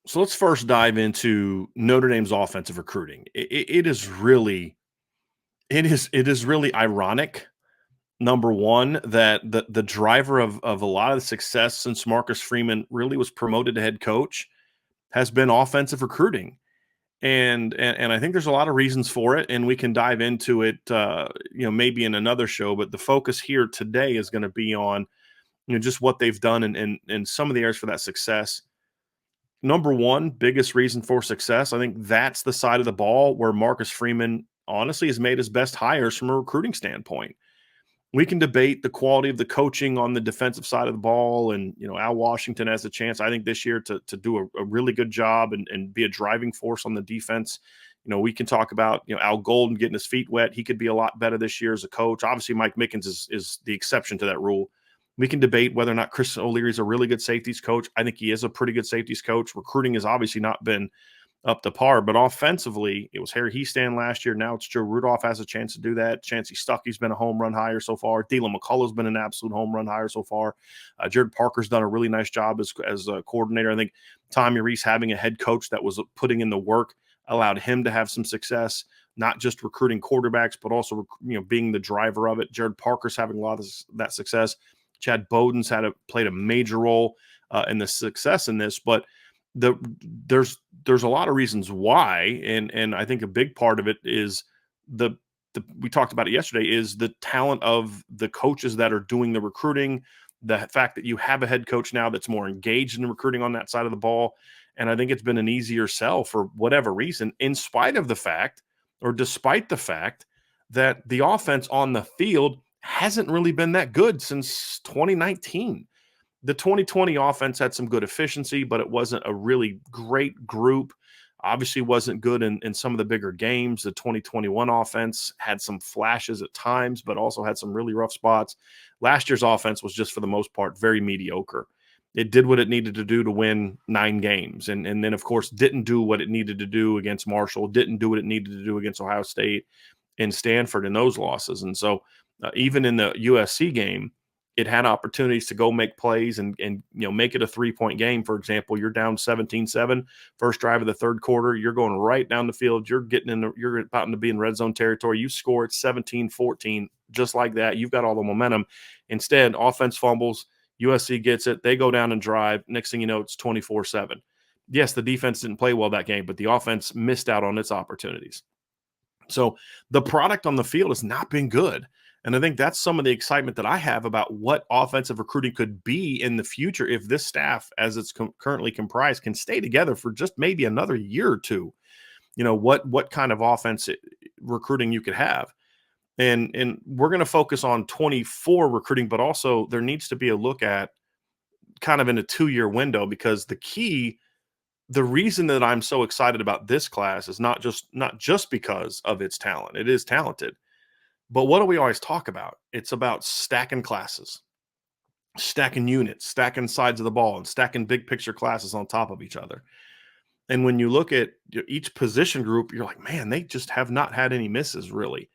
So let's first dive into Notre Dame's offensive recruiting. It is really ironic. Number one, that the driver of a lot of the success since Marcus Freeman really was promoted to head coach has been offensive recruiting. And I think there's a lot of reasons for it, and we can dive into it, maybe in another show. But the focus here today is going to be on, just what they've done and some of the areas for that success. Number one, biggest reason for success, I think that's the side of the ball where Marcus Freeman honestly has made his best hires from a recruiting standpoint. We can debate the quality of the coaching on the defensive side of the ball, and Al Washington has a chance, I think, this year to do a really good job and be a driving force on the defense. We can talk about Al Golden getting his feet wet. He could be a lot better this year as a coach. Obviously, Mike Mickens is the exception to that rule. We can debate whether or not Chris O'Leary is a really good safeties coach. I think he is a pretty good safeties coach. Recruiting has obviously not been up to par, but offensively, it was Harry Heastan last year. Now it's Joe Rudolph has a chance to do that. Chancey Stuckey's been a home run hire so far. Dylan McCullough's been an absolute home run hire so far. Jared Parker's done a really nice job as a coordinator. I think Tommy Reese having a head coach that was putting in the work allowed him to have some success, not just recruiting quarterbacks, but also being the driver of it. Jared Parker's having a lot of that success. Chad Bowden's played a major role in the success in this, but there's a lot of reasons why, and I think a big part of it is the we talked about it yesterday, is the talent of the coaches that are doing the recruiting, the fact that you have a head coach now that's more engaged in recruiting on that side of the ball. And I think it's been an easier sell for whatever reason, in spite of the fact, or despite the fact, that the offense on the field hasn't really been that good since 2019. The 2020 offense had some good efficiency, but it wasn't a really great group. Obviously wasn't good in some of the bigger games. The 2021 offense had some flashes at times, but also had some really rough spots. Last year's offense was just, for the most part, very mediocre. It did what it needed to do to win 9 games. And then, of course, didn't do what it needed to do against Marshall, didn't do what it needed to do against Ohio State and Stanford in those losses. And so even in the USC game, it had opportunities to go make plays and make it a 3-point game. For example, you're down 17-7, first drive of the third quarter, you're going right down the field, you're about to be in red zone territory, you score it 17-14, just like that. You've got all the momentum. Instead, offense fumbles, USC gets it, they go down and drive. Next thing you know, it's 24-7. Yes, the defense didn't play well that game, but the offense missed out on its opportunities. So the product on the field has not been good. And I think that's some of the excitement that I have about what offensive recruiting could be in the future if this staff, as it's currently comprised, can stay together for just maybe another year or two. What kind of offense recruiting you could have. And we're going to focus on 24 recruiting, but also there needs to be a look at kind of in a 2-year window, because the reason that I'm so excited about this class is not just because of its talent. It is talented. But what do we always talk about? It's about stacking classes, stacking units, stacking sides of the ball, and stacking big picture classes on top of each other. And when you look at each position group, you're like, man, they just have not had any misses, really.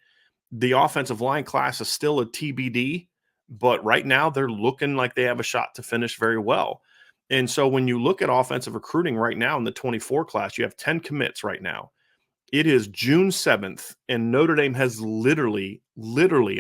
The offensive line class is still a TBD, but right now they're looking like they have a shot to finish very well. And so when you look at offensive recruiting right now in the 24 class, you have 10 commits right now. It is June 7th, and Notre Dame has literally,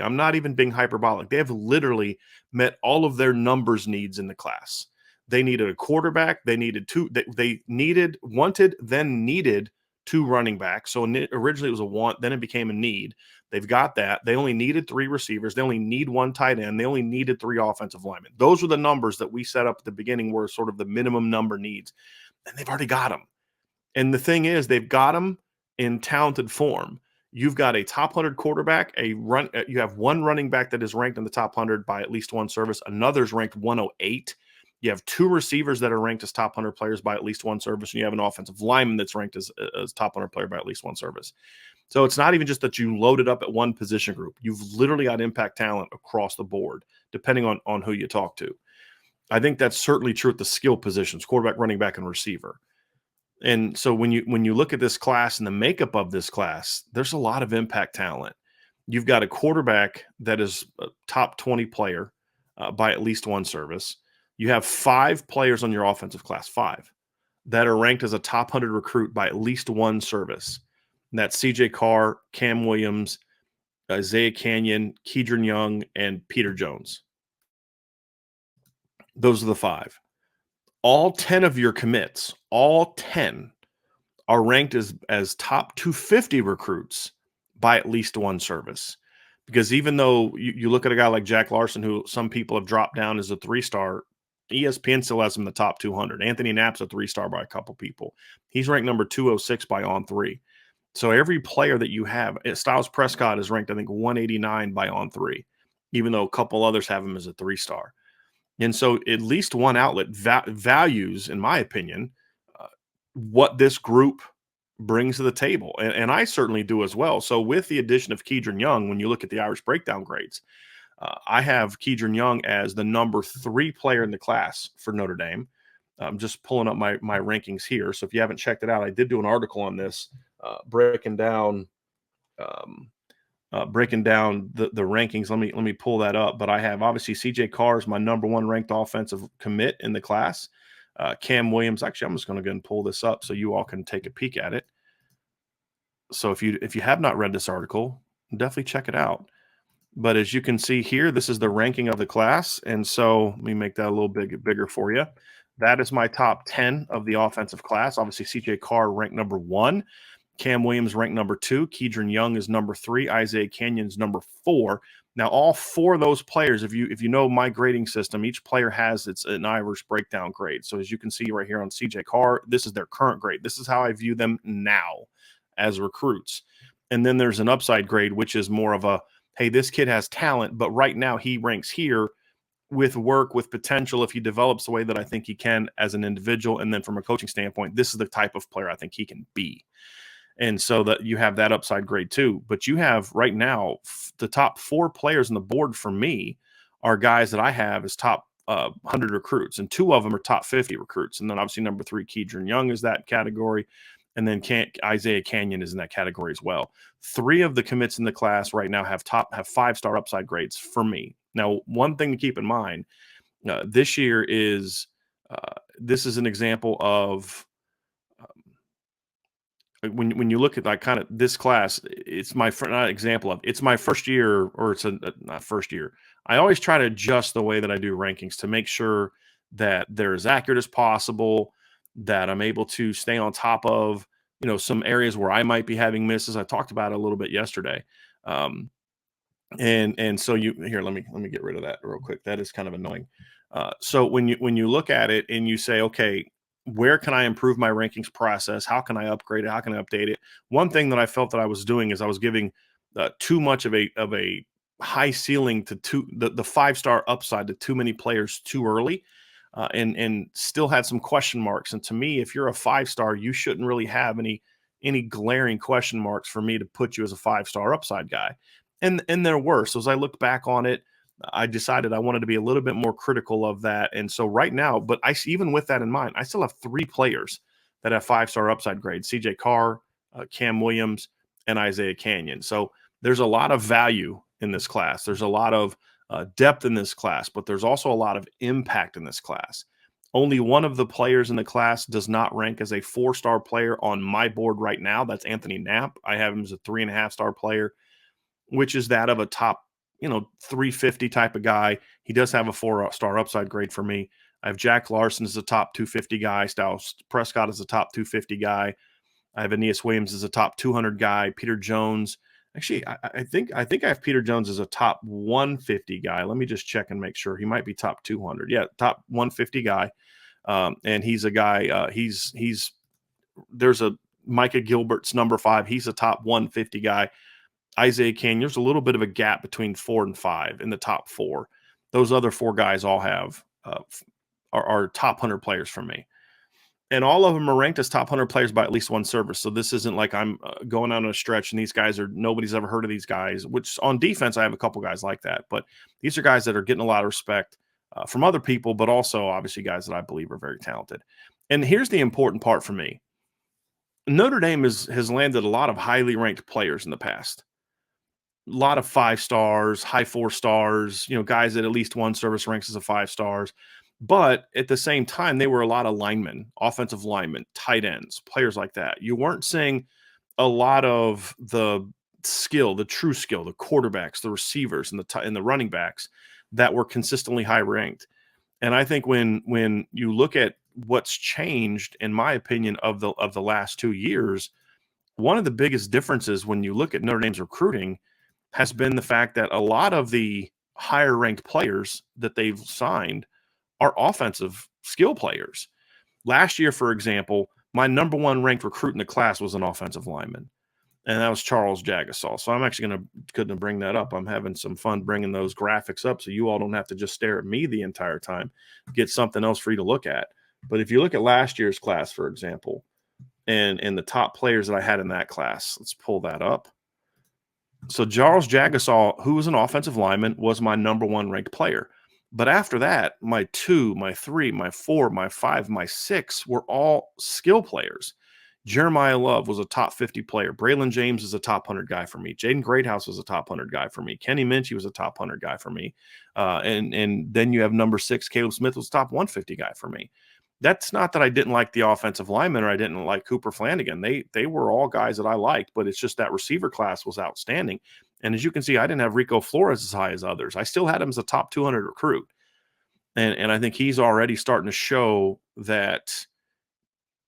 I'm not even being hyperbolic, they have literally met all of their numbers needs in the class. They needed a quarterback. They needed then needed 2 running backs. So originally it was a want, then it became a need. They've got that. They only needed 3 receivers. They only need 1 tight end. They only needed 3 offensive linemen. Those were the numbers that we set up at the beginning, were sort of the minimum number needs. And they've already got them. And the thing is, they've got them in talented form. You've got a top 100 quarterback, you have 1 running back that is ranked in the top 100 by at least 1 service. Another's ranked 108. You have 2 receivers that are ranked as top 100 players by at least 1 service, and you have an offensive lineman that's ranked as top 100 player by at least 1 service. So it's not even just that you loaded up at one position group. You've literally got impact talent across the board, depending on who you talk to. I think that's certainly true at the skill positions, quarterback, running back, and receiver. And so when you look at this class and the makeup of this class, there's a lot of impact talent. You've got a quarterback that is a top 20 player by at least 1 service. You have 5 players on your offensive class, 5, that are ranked as a top 100 recruit by at least one service. And that's CJ Carr, Cam Williams, Isaiah Canyon, Keedron Young, and Peter Jones. Those are the 5. All 10 of your commits, all 10 are ranked as top 250 recruits by at least one service. Because even though you look at a guy like Jack Larson, who some people have dropped down as a 3-star, ESPN still has him in the top 200. Anthony Knapp's a 3-star by a couple people. He's ranked number 206 by On3. So every player that you have, Styles Prescott is ranked, I think, 189 by On3, even though a couple others have him as a 3-star. And so at least one outlet values, in my opinion, what this group brings to the table. And I certainly do as well. So with the addition of Keedron Young, when you look at the Irish breakdown grades, I have Keedron Young as the number 3 player in the class for Notre Dame. I'm just pulling up my rankings here. So if you haven't checked it out, I did do an article on this, breaking down the rankings. Let me pull that up. But I have obviously CJ Carr is my number 1 ranked offensive commit in the class. Cam Williams. Actually, I'm just going to go and pull this up so you all can take a peek at it. So if you have not read this article, definitely check it out. But as you can see here, this is the ranking of the class. And so let me make that a little bigger for you. That is my top 10 of the offensive class. Obviously, CJ Carr ranked number 1. Cam Williams ranked number 2. Keedron Young is number 3. Isaiah Canyon's number 4. Now, all 4 of those players, if you know my grading system, each player has an Irish breakdown grade. So as you can see right here on CJ Carr, this is their current grade. This is how I view them now as recruits. And then there's an upside grade, which is more of a, hey, this kid has talent, but right now he ranks here with work, with potential, if he develops the way that I think he can as an individual. And then from a coaching standpoint, this is the type of player I think he can be. And so that you have that upside grade too. But you have right now the top 4 players on the board for me are guys that I have as top 100 recruits, and 2 of them are top 50 recruits. And then obviously number 3, Keedron Young is that category. And then Isaiah Canyon is in that category as well. 3 of the commits in the class right now have 5-star upside grades for me. Now, one thing to keep in mind, this year is this is an example of when you look at like kind of this class, it's my not example of, it's my first year, or it's not first year. I always try to adjust the way that I do rankings to make sure that they're as accurate as possible, that I'm able to stay on top of, some areas where I might be having misses. I talked about it a little bit yesterday. And so here, let me get rid of that real quick. That is kind of annoying. So when you look at it and you say, okay, where can I improve my rankings process? How can I upgrade it? How can I update it? One thing that I felt that I was doing is I was giving too much of a high ceiling to the 5-star upside to too many players too early, and still had some question marks. And to me, if you're a 5-star, you shouldn't really have any glaring question marks for me to put you as a 5-star upside guy. And there were. So as I looked back on it, I decided I wanted to be a little bit more critical of that. And so right now, but even with that in mind, I still have 3 players that have 5-star upside grades: CJ Carr, Cam Williams, and Isaiah Canyon. So there's a lot of value in this class. There's a lot of depth in this class, but there's also a lot of impact in this class. Only one of the players in the class does not rank as a 4-star player on my board right now. That's Anthony Knapp. I have him as a 3.5-star player, which is that of a top 350 type of guy. He does have a 4-star upside grade for me. I have Jack Larson as a top 250 guy. Styles Prescott is a top 250 guy. I have Aeneas Williams as a top 200 guy. Peter Jones. Actually, I think I have Peter Jones as a top 150 guy. Let me just check and make sure. He might be top 200. Yeah, top 150 guy. And he's a guy. There's a Micah Gilbert's number 5. He's a top 150 guy. Isaiah Canyon, there's a little bit of a gap between 4 and 5 in the top 4. Those other 4 guys all have are top 100 players from me. And all of them are ranked as top 100 players by at least one service. So this isn't like I'm going out on a stretch and these guys nobody's ever heard of these guys, which on defense, I have a couple guys like that. But these are guys that are getting a lot of respect from other people, but also obviously guys that I believe are very talented. And here's the important part for me. Notre Dame has landed a lot of highly ranked players in the past. A lot of 5 stars, high 4 stars, guys that at least one service ranks as a 5 stars. But at the same time, they were a lot of linemen, offensive linemen, tight ends, players like that. You weren't seeing a lot of the skill, the true skill, the quarterbacks, the receivers, and the running backs that were consistently high ranked. And I think when you look at what's changed, in my opinion, of the last 2 years, one of the biggest differences when you look at Notre Dame's recruiting has been the fact that a lot of the higher ranked players that they've signed are offensive skill players. Last year, for example, my number one ranked recruit in the class was an offensive lineman, and that was Charles Jagasaw. So I'm actually going to bring that up. I'm having some fun bringing those graphics up, so you all don't have to just stare at me the entire time. Get something else for you to look at. But if you look at last year's class, for example, and the top players that I had in that class, let's pull that up. So Charles Jagasaw, who was an offensive lineman, was my number one ranked player. But after that, my 2, my 3, my 4, my 5, my 6 were all skill players. Jeremiah Love was a top 50 player. Braylon James is a top 100 guy for me. Jaden Greathouse was a top 100 guy for me. Kenny Minchie was a top 100 guy for me. And then you have number 6, Caleb Smith was a top 150 guy for me. That's not that I didn't like the offensive linemen or I didn't like Cooper Flanagan. They were all guys that I liked, but it's just that receiver class was outstanding. And as you can see, I didn't have Rico Flores as high as others. I still had him as a top 200 recruit. And I think he's already starting to show that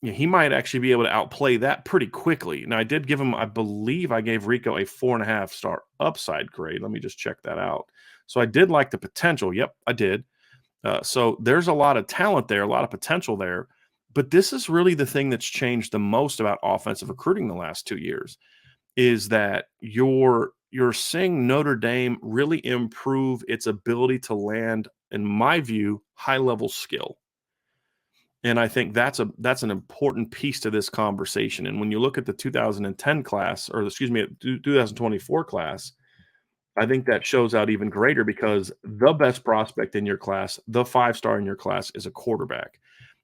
he might actually be able to outplay that pretty quickly. Now, I did give him, I believe I gave Rico a 4.5-star upside grade. Let me just check that out. So I did like the potential. Yep, I did. So there's a lot of talent there, a lot of potential there. But this is really the thing that's changed the most about offensive recruiting the last 2 years is that you're seeing Notre Dame really improve its ability to land, in my view, high level skill. And I think that's an important piece to this conversation. And when you look at the 2010 class, or excuse me, 2024 class, I think that shows out even greater because the best prospect in your class, the 5-star in your class, is a quarterback.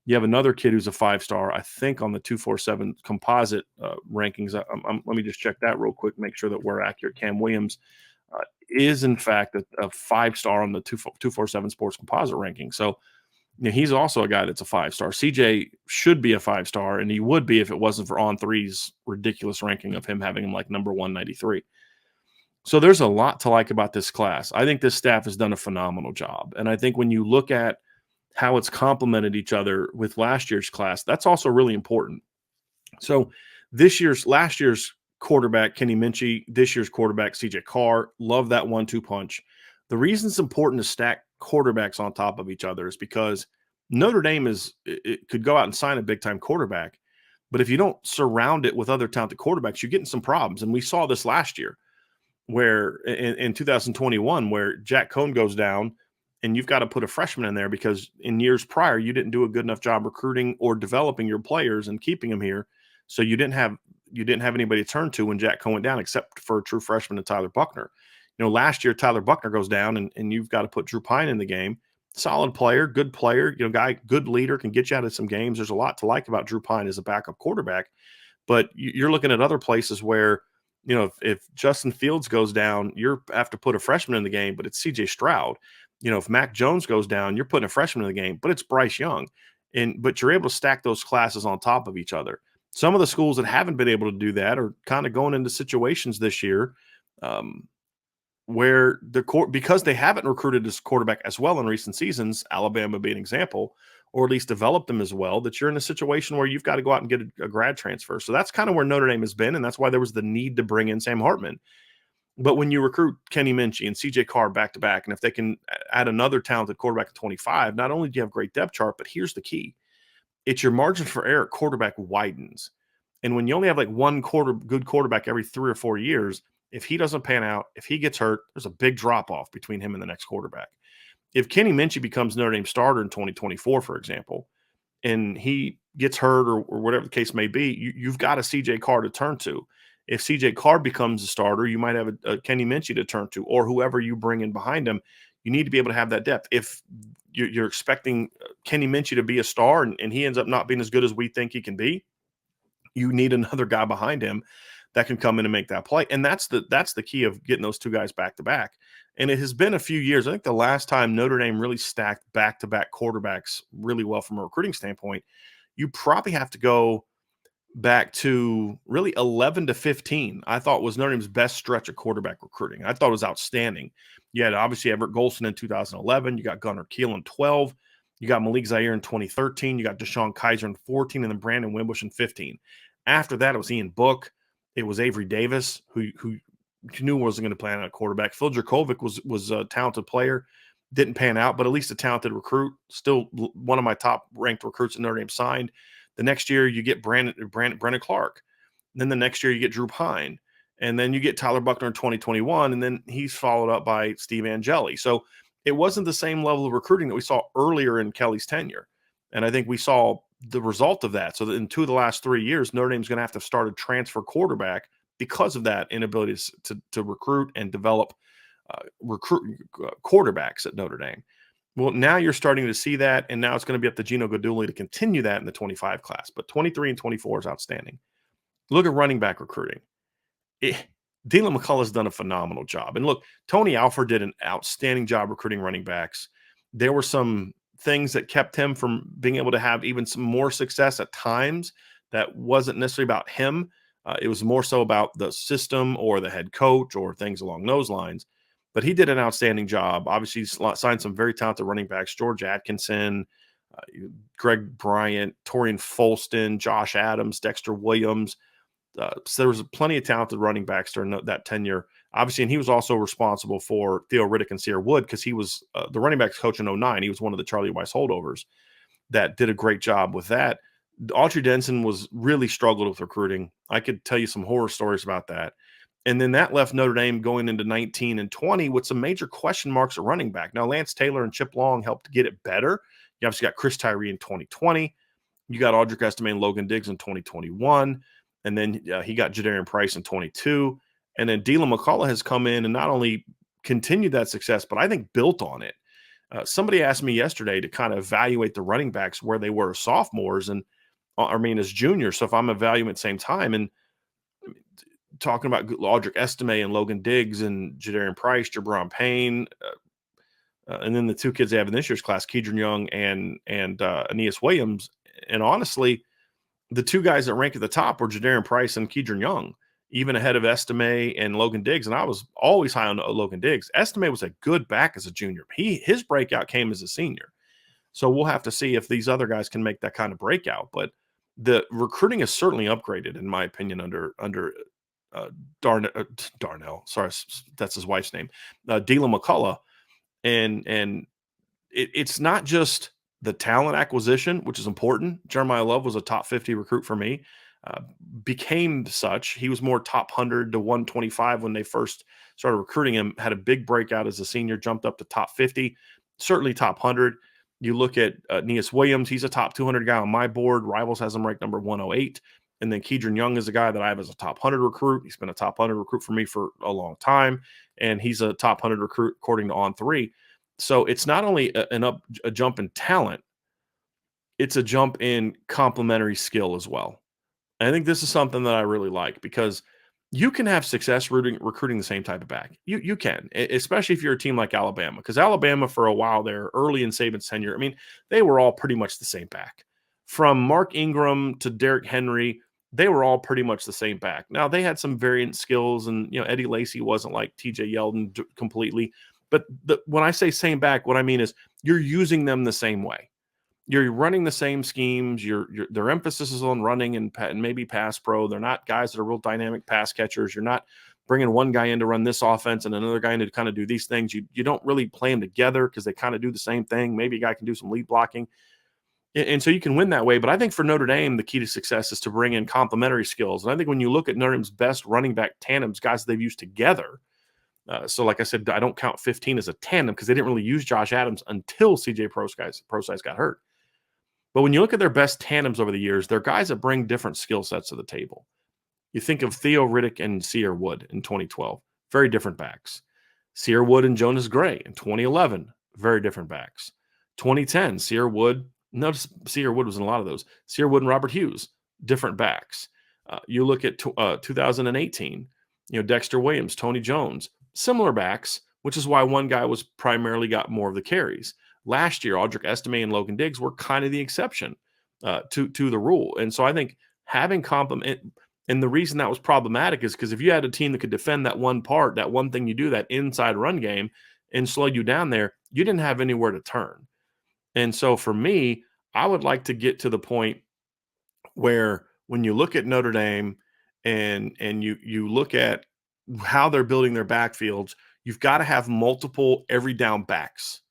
You have another kid who's a 5-star, I think, on the 247 composite rankings. Let me just check that real quick, make sure that we're accurate. Cam Williams is, in fact, a 5-star on the 247 sports composite ranking. So he's also a guy that's a 5-star. CJ should be a 5-star, and he would be if it wasn't for On3's ridiculous ranking of him having him like number 193. So there's a lot to like about this class. I think this staff has done a phenomenal job. And I think when you look at how it's complemented each other with last year's class, that's also really important. So last year's quarterback, Kenny Minchie, this year's quarterback, CJ Carr, love that 1-2 punch. The reason it's important to stack quarterbacks on top of each other is because Notre Dame it could go out and sign a big time quarterback, but if you don't surround it with other talented quarterbacks, you get in some problems. And we saw this last year where in 2021, where Jack Cohn goes down and you've got to put a freshman in there because in years prior, you didn't do a good enough job recruiting or developing your players and keeping them here. So you didn't have anybody to turn to when Jack Cohn went down, except for a true freshman and Tyler Buckner. Last year, Tyler Buckner goes down and you've got to put Drew Pine in the game. Solid player, good player, guy, good leader, can get you out of some games. There's a lot to like about Drew Pine as a backup quarterback, but you're looking at other places where, if Justin Fields goes down, you have to put a freshman in the game, but it's CJ Stroud. If Mac Jones goes down, you're putting a freshman in the game, but it's Bryce Young. But you're able to stack those classes on top of each other. Some of the schools that haven't been able to do that are kind of going into situations this year where because they haven't recruited this quarterback as well in recent seasons, Alabama being an example, or at least developed them as well, that you're in a situation where you've got to go out and get a grad transfer. So that's kind of where Notre Dame has been, and that's why there was the need to bring in Sam Hartman. But when you recruit Kenny Minchie and CJ Carr back-to-back, and if they can add another talented quarterback at 25, not only do you have great depth chart, but here's the key. It's your margin for error at quarterback widens. And when you only have like one good quarterback every 3 or 4 years, if he doesn't pan out, if he gets hurt, there's a big drop-off between him and the next quarterback. If Kenny Minchie becomes Notre Dame starter in 2024, for example, and he gets hurt or whatever the case may be, you've got a CJ Carr to turn to. If CJ Carr becomes a starter, you might have a Kenny Minchie to turn to, or whoever you bring in behind him. You need to be able to have that depth. If you're expecting Kenny Minchie to be a star and he ends up not being as good as we think he can be, you need another guy behind him that can come in and make that play. And that's the key of getting those two guys back to back. And it has been a few years. I think the last time Notre Dame really stacked back to back quarterbacks really well from a recruiting standpoint, you probably have to go back to really 11 to 15, I thought was Notre Dame's best stretch of quarterback recruiting. I thought it was outstanding. You had obviously Everett Golson in 2011. You got Gunnar Kiel in 12. You got Malik Zaire in 2013. You got Deshaun Kaiser in 14, and then Brandon Wimbush in 15. After that, it was Ian Book. It was Avery Davis, who you knew wasn't going to play on a quarterback. Phil Dracovic was a talented player. Didn't pan out, but at least a talented recruit. Still one of my top ranked recruits in Notre Dame signed. The next year, you get Brennan Clark. Then the next year, you get Drew Pine. And then you get Tyler Buckner in 2021. And then he's followed up by Steve Angeli. So it wasn't the same level of recruiting that we saw earlier in Kelly's tenure. And I think we saw the result of that. So that in 2 of the last 3 years, Notre Dame's going to have to start a transfer quarterback because of that inability to recruit and develop quarterbacks at Notre Dame. Well, now you're starting to see that, and now it's going to be up to Gino Guidugli to continue that in the 25 class. But 23 and 24 is outstanding. Look at running back recruiting. Dylan McCullough has done a phenomenal job. And look, Tony Alford did an outstanding job recruiting running backs. There were some things that kept him from being able to have even some more success at times that wasn't necessarily about him. It was more so about the system or the head coach or things along those lines. But he did an outstanding job. Obviously, he signed some very talented running backs, George Atkinson, Greg Bryant, Torian Folston, Josh Adams, Dexter Williams. So there was plenty of talented running backs during that tenure. Obviously, and he was also responsible for Theo Riddick and Sierra Wood because he was the running backs coach in 09. He was one of the Charlie Weiss holdovers that did a great job with that. Autry Denson was really struggled with recruiting. I could tell you some horror stories about that. And then that left Notre Dame going into 19 and 20 with some major question marks at running back. Now, Lance Taylor and Chip Long helped get it better. You obviously got Chris Tyree in 2020. You got Audric Estime and Logan Diggs in 2021. And then he got Jadarian Price in 22. And then Dylan McCullough has come in and not only continued that success, but I think built on it. Somebody asked me yesterday to kind of evaluate the running backs where they were as sophomores and, as juniors. So if I'm evaluating at the same time and talking about Audric Estime and Logan Diggs and Jadarian Price, Jabron Payne, and then the two kids they have in this year's class, Kedron Young and Aeneas Williams. And honestly, the two guys that rank at the top were Jadarian Price and Kedron Young, even ahead of Estime and Logan Diggs. And I was always high on Logan Diggs. Estime was a good back as a junior. His breakout came as a senior. So we'll have to see if these other guys can make that kind of breakout. But the recruiting is certainly upgraded, in my opinion, under Darnell. Sorry, that's his wife's name. Dylan McCullough. And it's not just the talent acquisition, which is important. Jeremiah Love was a top 50 recruit for me. Became such. He was more top 100 to 125 when they first started recruiting him. Had a big breakout as a senior, jumped up to top 50, certainly top 100. You look at Aeneas Williams, he's a top 200 guy on my board. Rivals has him ranked number 108. And then Kedron Young is a guy that I have as a top 100 recruit. He's been a top 100 recruit for me for a long time. And he's a top 100 recruit according to On3. So it's not only a jump in talent, it's a jump in complementary skill as well. And I think this is something that I really like because you can have success recruiting the same type of back. You can, especially if you're a team like Alabama, because Alabama for a while there, early in Saban's tenure, they were all pretty much the same back. From Mark Ingram to Derrick Henry, they were all pretty much the same back. Now, they had some variant skills, and Eddie Lacy wasn't like TJ Yeldon completely. But when I say same back, what I mean is you're using them the same way. You're running the same schemes. Their emphasis is on running and maybe pass pro. They're not guys that are real dynamic pass catchers. You're not bringing one guy in to run this offense and another guy in to kind of do these things. You don't really play them together because they kind of do the same thing. Maybe a guy can do some lead blocking. And so you can win that way. But I think for Notre Dame, the key to success is to bring in complementary skills. And I think when you look at Notre Dame's best running back tandems, guys they've used together. So like I said, I don't count 15 as a tandem because they didn't really use Josh Adams until CJ Prosise got hurt. But when you look at their best tandems over the years, they're guys that bring different skill sets to the table. You think of Theo Riddick and Sierra Wood in 2012, very different backs. Sierra Wood and Jonas Gray in 2011, very different backs. 2010, Sierra Wood, notice Sierra Wood was in a lot of those. Sierra Wood and Robert Hughes, different backs. You look at 2018, Dexter Williams, Tony Jones, similar backs, which is why one guy was primarily got more of the carries. Last year, Audric Estime and Logan Diggs were kind of the exception to the rule. And so I think having complement, and the reason that was problematic is because if you had a team that could defend that one part, that one thing you do, that inside run game, and slow you down there, you didn't have anywhere to turn. And so for me, I would like to get to the point where when you look at Notre Dame and you look at how they're building their backfields, you've got to have multiple every down backs.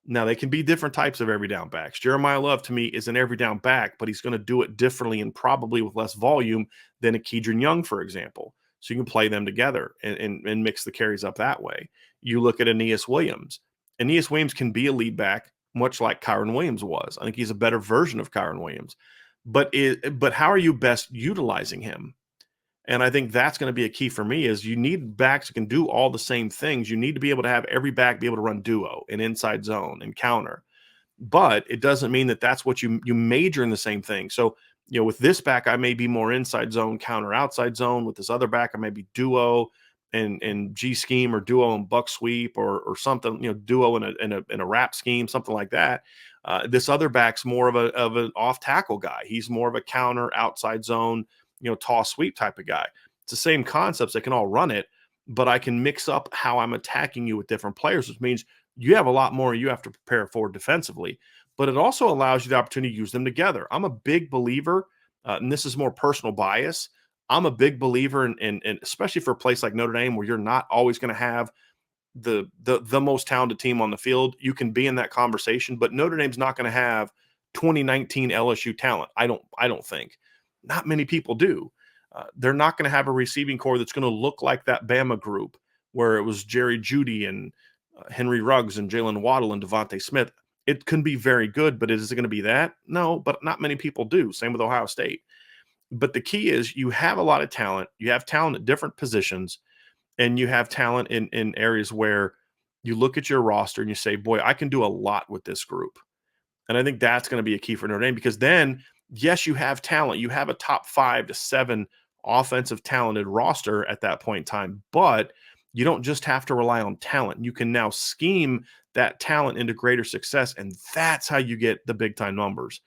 Now they can be different types of every down backs. Jeremiah Love to me is an every down back, but he's going to do it differently and probably with less volume than a Kedron Young, for example. So you can play them together and mix the carries up that way. You look at Aeneas Williams. Aeneas Williams can be a lead back, much like Kyron Williams was. I think he's a better version of Kyron Williams. But how are you best utilizing him? And I think that's going to be a key for me is you need backs that can do all the same things. You need to be able to have every back be able to run duo and inside zone and counter. But it doesn't mean that that's what you major in the same thing. So, with this back, I may be more inside zone, counter outside zone. With this other back, I may be duo and G scheme or duo and buck sweep or something, duo in a wrap scheme, something like that. This other back's more of an off tackle guy. He's more of a counter outside zone, toss sweep type of guy. It's the same concepts. They can all run it, but I can mix up how I'm attacking you with different players, which means you have a lot more you have to prepare for defensively, but it also allows you the opportunity to use them together. I'm a big believer, and this is more personal bias. I'm a big believer in especially for a place like Notre Dame where you're not always going to have the most talented team on the field. You can be in that conversation, but Notre Dame's not going to have 2019 LSU talent. I don't think. Not many people do. They're not going to have a receiving core that's going to look like that Bama group where it was Jerry Jeudy and Henry Ruggs and Jalen Waddle and Devontae Smith. It can be very good, but is it going to be that? No, but not many people do. Same with Ohio State. But the key is you have a lot of talent. You have talent at different positions, and you have talent in areas where you look at your roster and you say, boy, I can do a lot with this group. And I think that's going to be a key for Notre Dame because then, yes, you have talent. You have a top 5 to 7 offensive talented roster at that point in time, but you don't just have to rely on talent. You can now scheme that talent into greater success, and that's how you get the big-time numbers.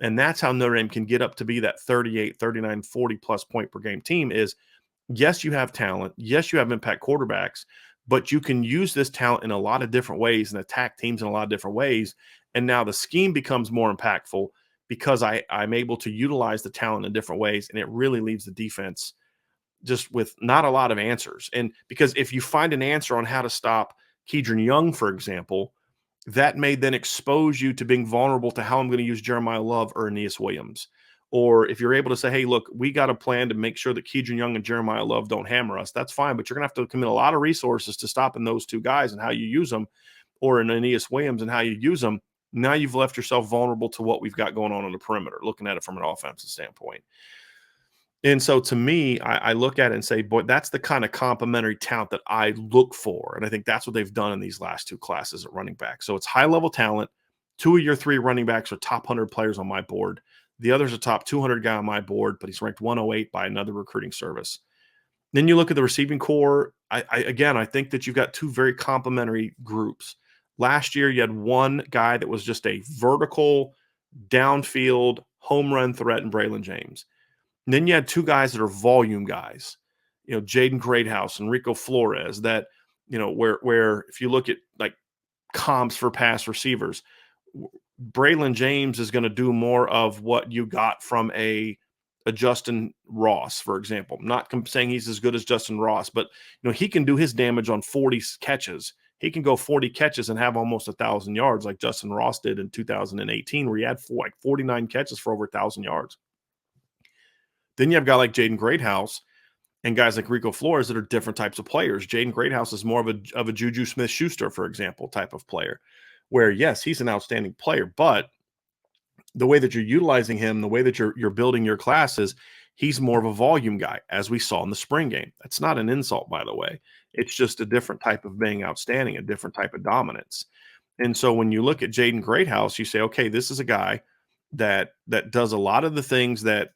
And that's how Notre Dame can get up to be that 38, 39, 40-plus point per game team is, yes, you have talent. Yes, you have impact quarterbacks, but you can use this talent in a lot of different ways and attack teams in a lot of different ways. And now the scheme becomes more impactful because I'm able to utilize the talent in different ways, and it really leaves the defense just with not a lot of answers. And because if you find an answer on how to stop Kedron Young, for example, that may then expose you to being vulnerable to how I'm going to use Jeremiah Love or Aeneas Williams. Or if you're able to say, hey, look, we got a plan to make sure that Kedron Young and Jeremiah Love don't hammer us, that's fine, but you're going to have to commit a lot of resources to stopping those two guys and how you use them, or in Aeneas Williams and how you use them. Now you've left yourself vulnerable to what we've got going on the perimeter, looking at it from an offensive standpoint. And so to me, I look at it and say, boy, that's the kind of complementary talent that I look for. And I think that's what they've done in these last 2 classes at running back. So it's high-level talent. 2 of your 3 running backs are top 100 players on my board. The other's a top 200 guy on my board, but he's ranked 108 by another recruiting service. Then you look at the receiving core. I think that you've got 2 very complementary groups. Last year, you had one guy that was just a vertical, downfield, home run threat in Braylon James. And then you had 2 guys that are volume guys, Jaden Greathouse and Rico Flores that, where if you look at like comps for pass receivers, Braylon James is going to do more of what you got from a Justin Ross, for example. I'm not saying he's as good as Justin Ross, but he can do his damage on 40 catches. He can go 40 catches and have almost 1,000 yards like Justin Ross did in 2018, where he had 49 catches for over 1,000 yards. Then you have a guy like Jaden Greathouse and guys like Rico Flores that are different types of players. Jaden Greathouse is more of a Juju Smith-Schuster, for example, type of player, where, yes, he's an outstanding player, but the way that you're utilizing him, the way that you're building your classes, he's more of a volume guy, as we saw in the spring game. That's not an insult, by the way. It's just a different type of being outstanding, a different type of dominance. And so when you look at Jaden Greathouse, you say, okay, this is a guy that does a lot of the things that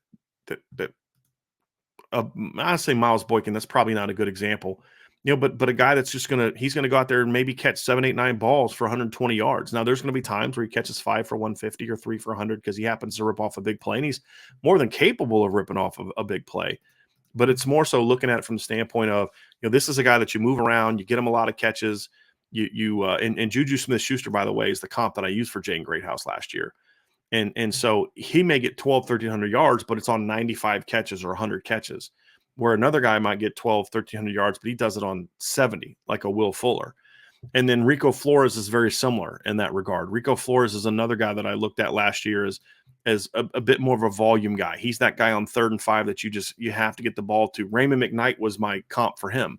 I say Miles Boykin, that's probably not a good example. But a guy that's he's gonna go out there and maybe catch 7, 8, 9 balls for 120 yards. Now there's gonna be times where he catches 5 for 150 or 3 for 100 because he happens to rip off a big play, and he's more than capable of ripping off a big play. But it's more so looking at it from the standpoint of, this is a guy that you move around, you get him a lot of catches. And Juju Smith-Schuster, by the way, is the comp that I used for Jane Greathouse last year. And so he may get 1,300 yards, but it's on 95 catches or 100 catches, where another guy might get 1,300 yards, but he does it on 70, like a Will Fuller. And then Rico Flores is very similar in that regard. Rico Flores is another guy that I looked at last year as a bit more of a volume guy. He's that guy on 3rd and 5 that you have to get the ball to. Raymond McKnight was my comp for him.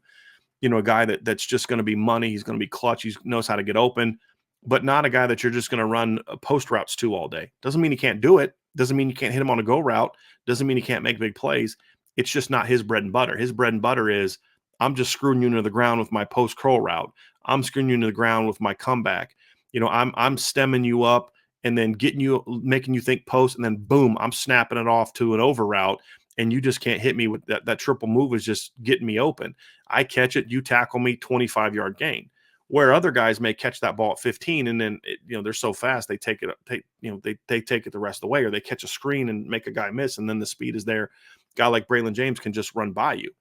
A guy that's just going to be money. He's going to be clutch. He knows how to get open, but not a guy that you're just going to run post routes to all day. Doesn't mean he can't do it. Doesn't mean you can't hit him on a go route. Doesn't mean he can't make big plays. It's just not his bread and butter. His bread and butter is, I'm just screwing you into the ground with my post curl route. I'm screwing you into the ground with my comeback. I'm stemming you up and then making you think post, and then boom, I'm snapping it off to an over route, and you just can't hit me with that triple move is just getting me open. I catch it, you tackle me, 25-yard gain. Where other guys may catch that ball at 15, and then they're so fast they take it the rest of the way, or they catch a screen and make a guy miss, and then the speed is there. A guy like Braylon James can just run by you.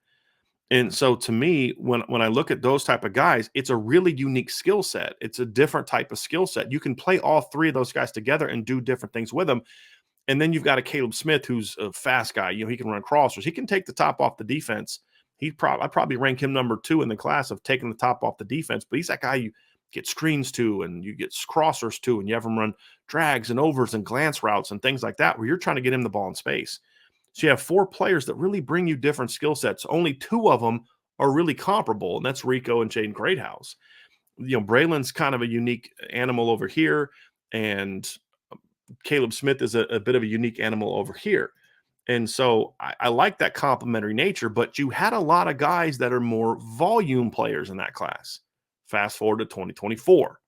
And so to me, when I look at those type of guys, it's a really unique skill set. It's a different type of skill set. You can play all three of those guys together and do different things with them. And then you've got a Caleb Smith who's a fast guy. He can run crossers. He can take the top off the defense. I'd probably rank him number 2 in the class of taking the top off the defense. But he's that guy you get screens to, and you get crossers to, and you have him run drags and overs and glance routes and things like that, where you're trying to get him the ball in space. So you have 4 players that really bring you different skill sets. Only 2 of them are really comparable, and that's Rico and Jaden Greathouse. Braylon's kind of a unique animal over here, and Caleb Smith is a bit of a unique animal over here. And so I like that complementary nature, but you had a lot of guys that are more volume players in that class. Fast forward to 2024.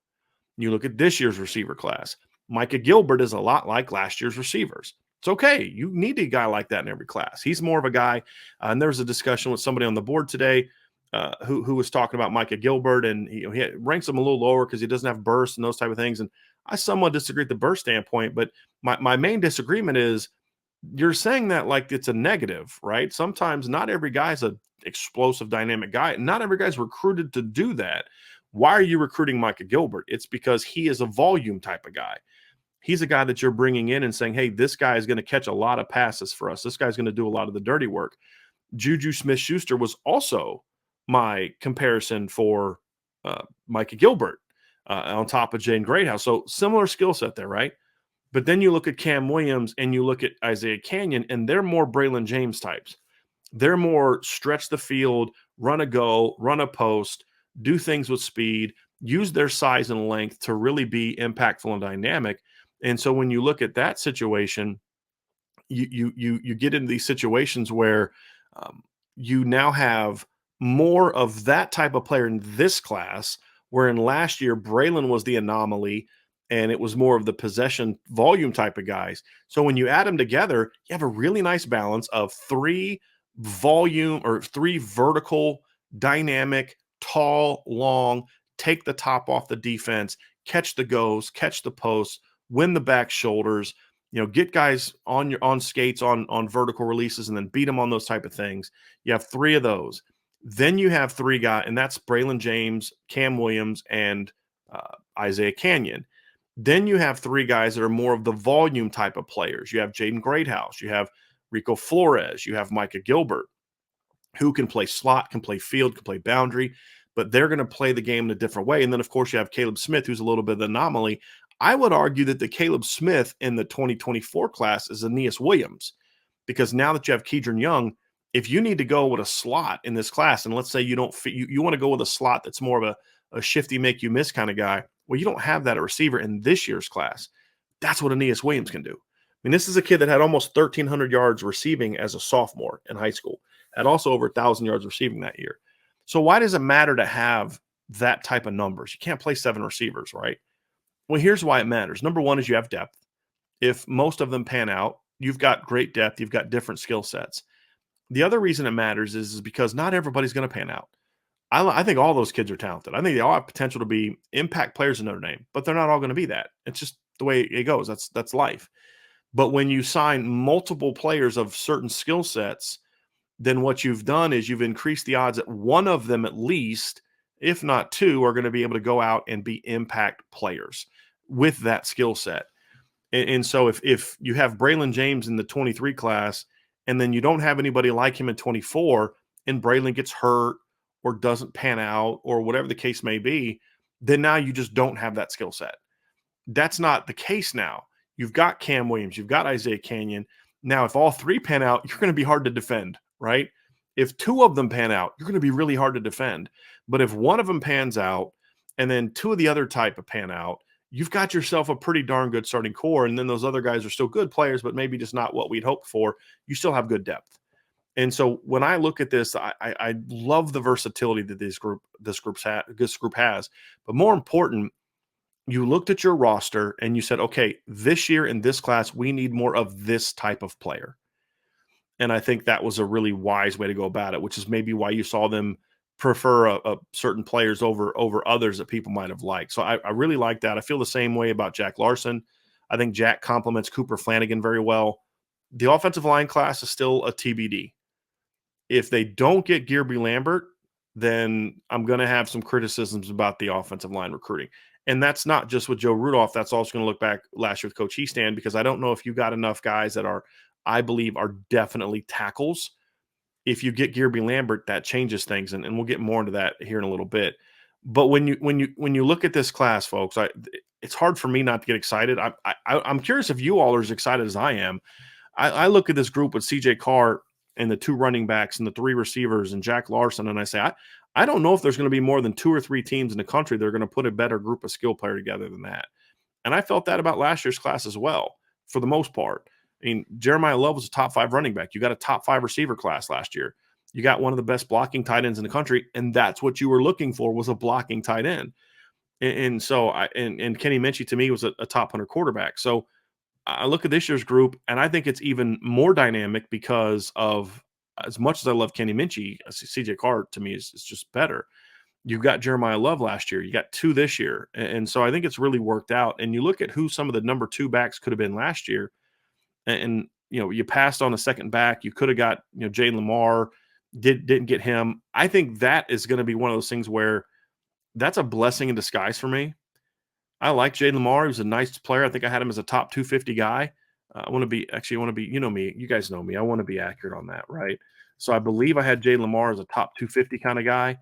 You look at this year's receiver class. Micah Gilbert is a lot like last year's receivers. It's okay. You need a guy like that in every class. He's more of a guy, and there was a discussion with somebody on the board today who was talking about Micah Gilbert, and he ranks him a little lower because he doesn't have burst and those type of things. And I somewhat disagree at the burst standpoint, but my main disagreement is you're saying that like it's a negative, right? Sometimes not every guy's an explosive, dynamic guy. Not every guy's recruited to do that. Why are you recruiting Micah Gilbert? It's because he is a volume type of guy. He's a guy that you're bringing in and saying, hey, this guy is going to catch a lot of passes for us. This guy's going to do a lot of the dirty work. Juju Smith-Schuster was also my comparison for Micah Gilbert on top of Jaden Greathouse. So similar skill set there, right? But then you look at Cam Williams and you look at Isaiah Canyon, and they're more Braylon James types. They're more stretch the field, run a go, run a post, do things with speed, use their size and length to really be impactful and dynamic. And so when you look at that situation, you get into these situations where you now have more of that type of player in this class, where in last year Braylon was the anomaly and it was more of the possession volume type of guys. So when you add them together, you have a really nice balance of 3 volume or 3 vertical, dynamic, tall, long, take the top off the defense, catch the goes, catch the posts, win the back shoulders, get guys on skates on vertical releases and then beat them on those type of things. You have 3 of those. Then you have 3 guys, and that's Braylon James, Cam Williams, and Isaiah Canyon. Then you have 3 guys that are more of the volume type of players. You have Jaden Greathouse, you have Rico Flores, you have Micah Gilbert, who can play slot, can play field, can play boundary, but they're going to play the game in a different way. And then, of course, you have Caleb Smith, who's a little bit of an anomaly. I would argue that the Caleb Smith in the 2024 class is Aeneas Williams, because now that you have Keidron Young, if you need to go with a slot in this class, and let's say you don't you want to go with a slot that's more of a shifty, make you miss kind of guy, well, you don't have that at receiver in this year's class. That's what Aeneas Williams can do. I mean, this is a kid that had almost 1,300 yards receiving as a sophomore in high school, had also over 1,000 yards receiving that year. So why does it matter to have that type of numbers? You can't play 7 receivers, right? Well, here's why it matters. Number one is you have depth. If most of them pan out, you've got great depth. You've got different skill sets. The other reason it matters is because not everybody's going to pan out. I think all those kids are talented. I think they all have potential to be impact players in Notre Dame, but they're not all going to be that. It's just the way it goes. That's life. But when you sign multiple players of certain skill sets, then what you've done is you've increased the odds that one of them at least, if not two, are going to be able to go out and be impact players with that skill set. And so if you have Braylon James in the 23 class and then you don't have anybody like him in 24 and Braylon gets hurt or doesn't pan out or whatever the case may be, then now you just don't have that skill set. That's not the case now. You've got Cam Williams, you've got Isaiah Canyon. Now, if all three pan out, you're going to be hard to defend, right? If two of them pan out, you're going to be really hard to defend. But if one of them pans out and then two of the other type of pan out, you've got yourself a pretty darn good starting core. And then those other guys are still good players, but maybe just not what we'd hoped for. You still have good depth. And so when I look at this, I love the versatility that this group has. But more important, you looked at your roster and you said, okay, this year in this class, we need more of this type of player. And I think that was a really wise way to go about it, which is maybe why you saw them prefer a certain players over others that people might have liked. So I really like that. I feel the same way about Jack Larson. I think Jack complements Cooper Flanagan very well. The offensive line class is still a TBD. If they don't get Gearby Lambert, then I'm going to have some criticisms about the offensive line recruiting. And that's not just with Joe Rudolph. That's also going to look back last year with Coach Easton, because I don't know if you got enough guys that are, I believe, are definitely tackles. If you get Gearby Lambert, that changes things, and we'll get more into that here in a little bit. But when you look at this class, folks, it's hard for me not to get excited. I'm curious if you all are as excited as I am. I look at this group with CJ Carr and the two running backs and the three receivers and Jack Larson, and I say, I don't know if there's going to be more than two or three teams in the country that are going to put a better group of skill player together than that. And I felt that about last year's class as well, for the most part. I mean, Jeremiah Love was a top 5 running back. You got a top 5 receiver class last year. You got one of the best blocking tight ends in the country, and that's what you were looking for, was a blocking tight end. And so Kenny Minchey to me was a top 100 quarterback. So I look at this year's group, and I think it's even more dynamic because of, as much as I love Kenny Minchey, CJ Carr to me is just better. You've got Jeremiah Love last year. You got 2 this year. And so I think it's really worked out. And you look at who some of the number 2 backs could have been last year, and you passed on a second back. You could have got Jane Lamar, didn't get him. I think that is going to be one of those things where that's a blessing in disguise for me. I like Jaden Lamar. He was a nice player. I think I had him as a top 250 guy. I want to be, me. You guys know me. I want to be accurate on that, right? So I believe I had Jaden Lamar as a top 250 kind of guy.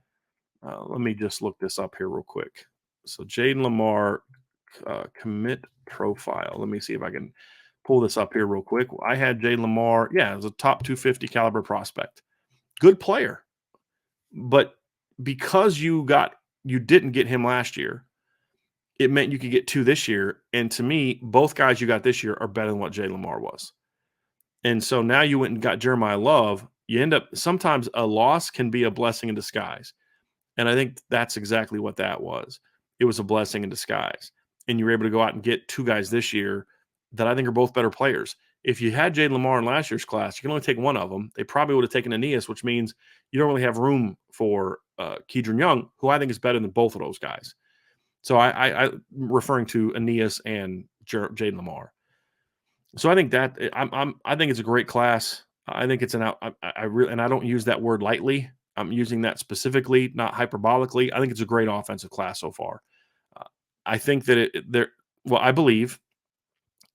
Let me just look this up here real quick. So Jaden Lamar commit profile. Let me see if I can pull this up here real quick. I had Jaden Lamar, as a top 250 caliber prospect. Good player. But because you didn't get him last year, it meant you could get 2 this year. And to me, both guys you got this year are better than what Jay Lamar was. And so now you went and got Jeremiah Love. You end up, sometimes a loss can be a blessing in disguise. And I think that's exactly what that was. It was a blessing in disguise. And you were able to go out and get 2 guys this year that I think are both better players. If you had Jay Lamar in last year's class, you can only take one of them. They probably would have taken Aeneas, which means you don't really have room for Kedron Young, who I think is better than both of those guys. So I'm referring to Aeneas and Jaden Lamar. So I think that I think it's a great class. I think it's and I don't use that word lightly. I'm using that specifically, not hyperbolically. I think it's a great offensive class so far. I think that I believe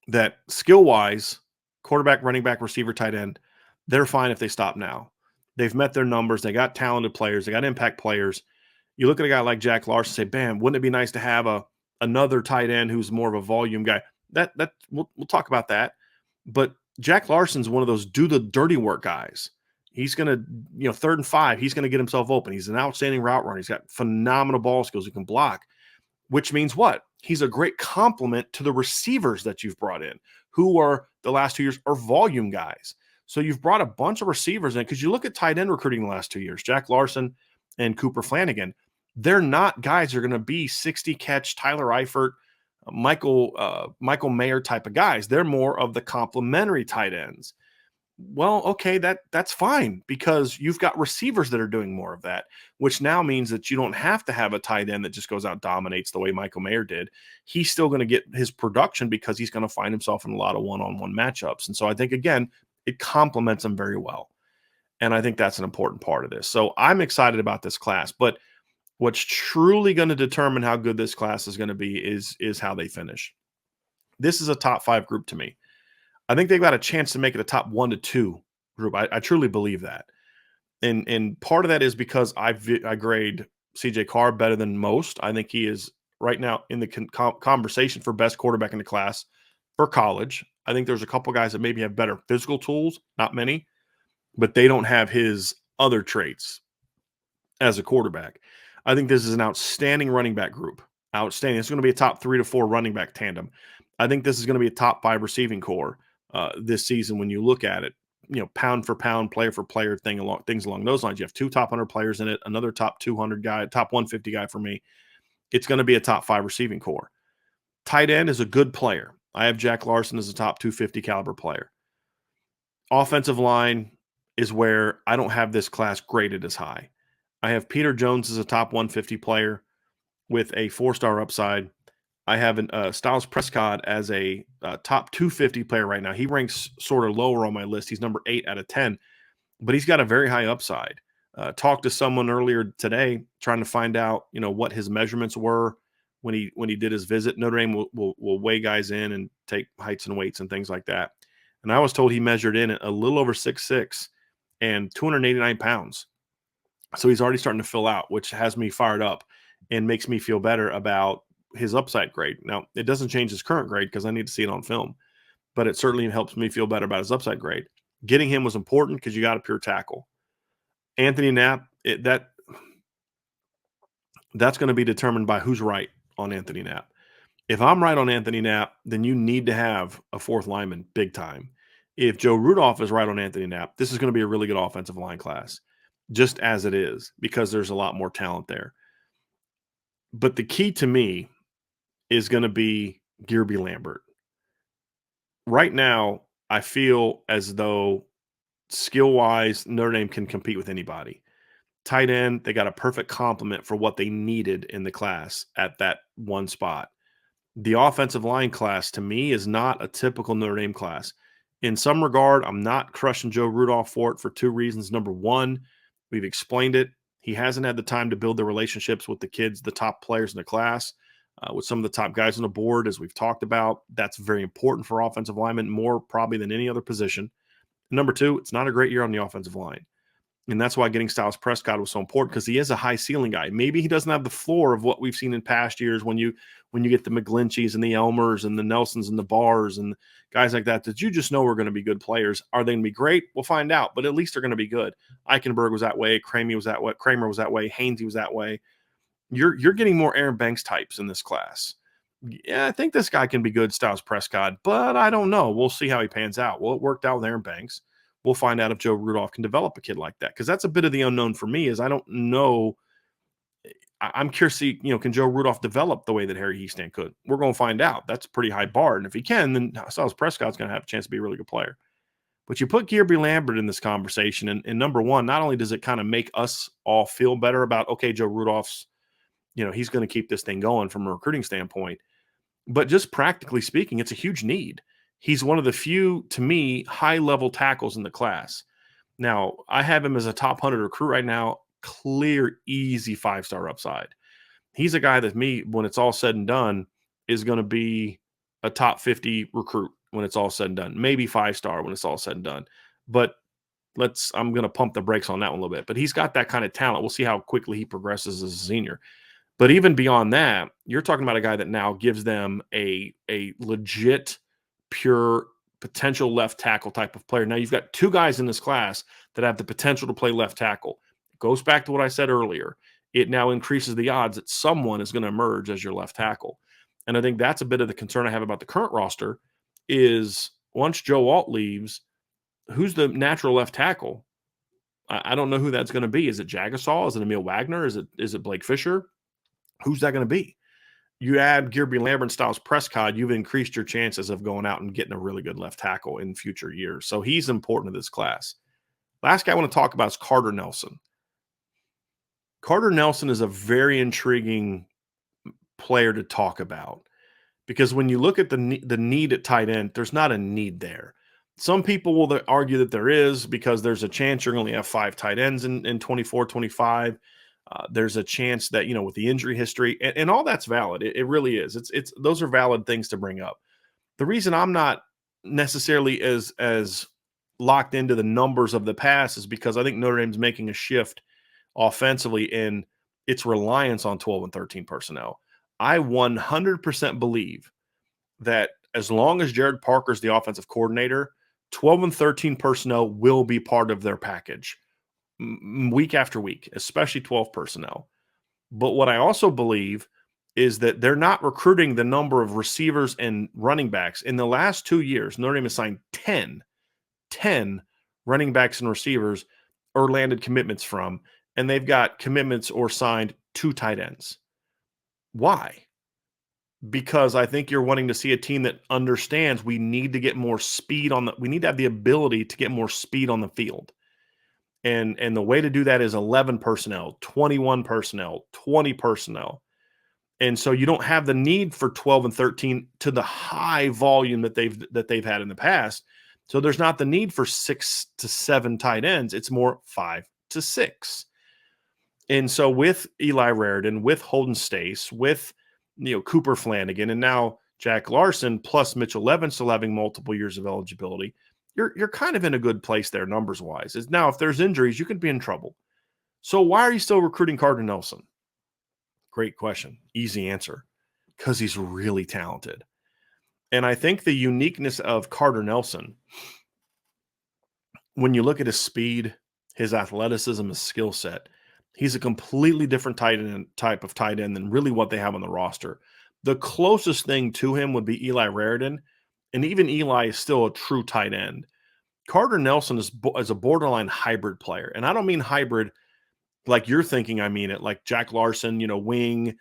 that skill-wise, quarterback, running back, receiver, tight end, they're fine if they stop now. They've met their numbers. They got talented players. They got impact players. You look at a guy like Jack Larson, say, "Bam, wouldn't it be nice to have another tight end who's more of a volume guy?" That we'll talk about that. But Jack Larson's one of those do the dirty work guys. He's going to, 3rd and 5, he's going to get himself open. He's an outstanding route runner. He's got phenomenal ball skills. He can block, which means what? He's a great complement to the receivers that you've brought in, who are the last 2 years are volume guys. So you've brought a bunch of receivers in, because you look at tight end recruiting the last 2 years, Jack Larson and Cooper Flanagan. They're not guys that are going to be 60 catch Tyler Eifert, Michael Mayer type of guys. They're more of the complementary tight ends. Well, okay, that's fine because you've got receivers that are doing more of that, which now means that you don't have to have a tight end that just goes out and dominates the way Michael Mayer did. He's still going to get his production because he's going to find himself in a lot of one-on-one matchups. And so I think again, it complements him very well. And I think that's an important part of this. So I'm excited about this class, but what's truly going to determine how good this class is going to be is how they finish. This is a top 5 group to me. I think they've got a chance to make it a top 1 to 2 group. I truly believe that. And part of that is because I grade CJ Carr better than most. I think he is right now in the conversation for best quarterback in the class for college. I think there's a couple guys that maybe have better physical tools, not many, but they don't have his other traits as a quarterback. I think this is an outstanding running back group. Outstanding. It's going to be a top 3 to 4 running back tandem. I think this is going to be a top 5 receiving core this season when you look at it. Pound for pound, player for player things along those lines. You have 2 top 100 players in it, another top 200 guy, top 150 guy for me. It's going to be a top 5 receiving core. Tight end is a good player. I have Jack Larson as a top 250 caliber player. Offensive line is where I don't have this class graded as high. I have Peter Jones as a top 150 player with a 4-star upside. I have Styles Prescott as a top 250 player right now. He ranks sort of lower on my list. He's number 8 out of 10, but he's got a very high upside. Talked to someone earlier today trying to find out, what his measurements were when he did his visit. Notre Dame will weigh guys in and take heights and weights and things like that. And I was told he measured in at a little over 6'6" and 289 pounds. So he's already starting to fill out, which has me fired up and makes me feel better about his upside grade. Now, it doesn't change his current grade because I need to see it on film, but it certainly helps me feel better about his upside grade. Getting him was important because you got a pure tackle. Anthony Knapp, that's going to be determined by who's right on Anthony Knapp. If I'm right on Anthony Knapp, then you need to have a 4th lineman big time. If Joe Rudolph is right on Anthony Knapp, this is going to be a really good offensive line class, just as it is, because there's a lot more talent there. But the key to me is going to be Gearby Lambert. Right now, I feel as though skill-wise, Notre Dame can compete with anybody. Tight end, they got a perfect complement for what they needed in the class at that one spot. The offensive line class, to me, is not a typical Notre Dame class. In some regard, I'm not crushing Joe Rudolph for it for 2 reasons. Number one, we've explained it. He hasn't had the time to build the relationships with the kids, the top players in the class, with some of the top guys on the board, as we've talked about. That's very important for offensive linemen, more probably than any other position. Number two, it's not a great year on the offensive line. And that's why getting Styles Prescott was so important, because he is a high ceiling guy. Maybe he doesn't have the floor of what we've seen in past years when you get the McGlincheys and the Elmers and the Nelsons and the Bars and guys like that you just know are going to be good players. Are they going to be great? We'll find out, but at least they're going to be good. Eichenberg was that way. Kramer was that way. Hainsey was that way. You're getting more Aaron Banks types in this class. Yeah, I think this guy can be good, Styles Prescott, but I don't know. We'll see how he pans out. Well, it worked out with Aaron Banks. We'll find out if Joe Rudolph can develop a kid like that, because that's a bit of the unknown for me. Is I don't know. I'm curious to see, can Joe Rudolph develop the way that Harry Hiestand could? We're going to find out. That's a pretty high bar, and if he can, then Styles Prescott's going to have a chance to be a really good player. But you put Gearby Lambert in this conversation, and number one, not only does it kind of make us all feel better about, okay, Joe Rudolph's, he's going to keep this thing going from a recruiting standpoint, but just practically speaking, it's a huge need. He's one of the few, to me, high-level tackles in the class. Now, I have him as a top 100 recruit right now, clear, easy 5-star upside. He's a guy that when it's all said and done, is going to be a top 50 recruit when it's all said and done. Maybe 5-star when it's all said and done. But I'm going to pump the brakes on that one a little bit. But he's got that kind of talent. We'll see how quickly he progresses as a senior. But even beyond that, you're talking about a guy that now gives them a legit, pure potential left tackle type of player. Now you've got 2 guys in this class that have the potential to play left tackle. It goes back to what I said earlier. It now increases the odds that someone is going to emerge as your left tackle. And I think that's a bit of the concern I have about the current roster is once Joe Alt leaves, who's the natural left tackle? I don't know who that's going to be. Is it Jagasaw? Is it Emil Wagner? Is it Blake Fisher? Who's that going to be? You add Gilby Lambert Styles Prescott, you've increased your chances of going out and getting a really good left tackle in future years. So he's important to this class. Last guy I want to talk about is Carter Nelson. Carter Nelson is a very intriguing player to talk about because when you look at the need at tight end, there's not a need there. Some people will argue that there is because there's a chance you're going to have 5 tight ends in 24, 25. There's a chance that, with the injury history and all that's valid. It really is. It's those are valid things to bring up. The reason I'm not necessarily as locked into the numbers of the past is because I think Notre Dame's making a shift offensively in its reliance on 12 and 13 personnel. I 100% believe that as long as Jared Parker's the offensive coordinator, 12 and 13 personnel will be part of their package week after week, especially 12 personnel. But what I also believe is that they're not recruiting the number of receivers and running backs. In the last 2 years, Notre Dame has signed 10 running backs and receivers or landed commitments from, and they've got commitments or signed 2 tight ends. Why? Because I think you're wanting to see a team that understands we need to get more speed we need to have the ability to get more speed on the field. And the way to do that is 11 personnel, 21 personnel, 20 personnel. And so you don't have the need for 12 and 13 to the high volume that they've had in the past. So there's not the need for 6 to 7 tight ends. It's more 5 to 6. And so with Eli Raridan, with Holden Stace, with Cooper Flanagan, and now Jack Larson plus Mitchell Levin still having multiple years of eligibility, you're kind of in a good place there numbers wise. Now, if there's injuries, you could be in trouble. So why are you still recruiting Carter Nelson? Great question. Easy answer. Because he's really talented. And I think the uniqueness of Carter Nelson, when you look at his speed, his athleticism, his skill set, he's a completely different type of tight end than really what they have on the roster. The closest thing to him would be Eli Raridan, and even Eli is still a true tight end. Carter Nelson is a borderline hybrid player, and I don't mean hybrid like you're thinking. I mean it like Jack Larson, wing,